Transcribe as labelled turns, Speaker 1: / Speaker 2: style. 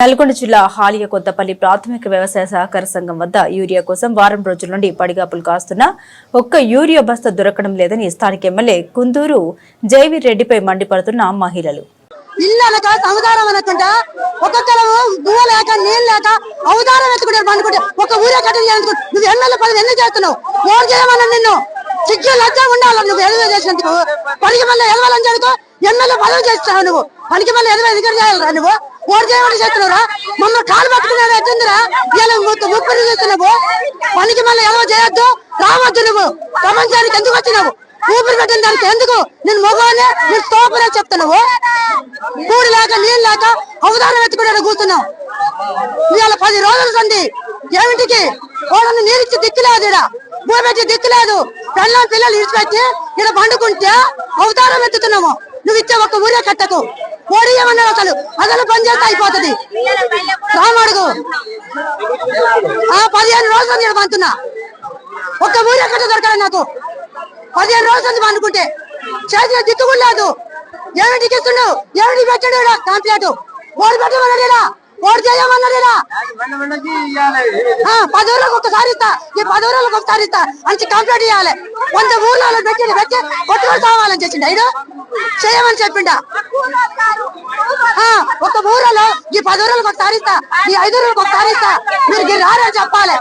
Speaker 1: నల్గొండ జిల్లా హాలియ కొత్తపల్లి ప్రాథమిక వ్యవసాయ సహకార సంఘం వద్ద యూరియా కోసం వారం రోజుల నుండి పడిగాపులు కాస్తున్నా ఒక్క యూరియా బస్తా దొరకడం లేదని స్థానిక ఎమ్మెల్యే కుందూరు జైవీర్ రెడ్డిపై మండిపడుతున్న మహిళలు.
Speaker 2: ఎమ్మెల్యే పదవి చేస్తావు నువ్వు పనికి మళ్ళీ ఎదురు నువ్వు ఓటు చేయమని చేస్తున్నావురా మమ్మల్ని కాలు పట్టుకున్నావు ఎట్టుందిరా ఇలా ముప్పై చేస్తున్నావు పనికి మళ్ళీ ఎదవ చేయొద్దు రావద్దు నువ్వు ప్రపంచానికి ఎందుకు వచ్చినావు ఊపిరి పెట్టిన దానికి ఎందుకు నేను మగవానే నేను తోపనే చెప్తున్నావు కూడి లేక నీళ్ళు లేక అవతారం ఎత్తుకునే కూర్చున్నావు ఇవాళ 10 రోజులు సంది ఏమిటికి వాళ్ళని నీరిచ్చి దిక్కులేదు ఇక్కడ భూమి పెట్టి దిక్కులేదు పిల్లలు ఇడిచిపెట్టి ఇక్కడ పండుకుంటే అవతారం ఎత్తుతున్నాము నువ్వు ఇచ్చే ఒక్క ఊరే కట్టకు ఓడి ఏమన్నావు అసలు పని చేస్తే అయిపోతుంది రామడుగు 15 రోజులు నేను పంతున్నా ఒక్క ఊరే కట్ట దొరకాలి నాకు 15 రోజులు పండుకుంటే చేతిలో దిక్కులేదు ఏమిటికి ఇస్తున్నావు ఏమిటి పెట్టాడు కాంప్లైంట్ ఓడి పెట్టమన్నాడా ఓడి చేయమన్నాడా 10 రోజులకు ఒకసారి ఇస్తా ఈ 10 రోజులకు ఒకసారి ఇస్తా మంచి కంప్లైంట్ ఇవ్వాలి 100 ఊర్లలో పెట్టి కొట్టుకొని కావాలని చేసిండు ఐదు చేయమని చెప్పిండా ఒక ఊరలో ఈ 10 రోజులకు ఒకసారి ఇస్తా ఈ 5 రోజులకు ఒకసారి ఇస్తా మీరు రారని చెప్పాలి.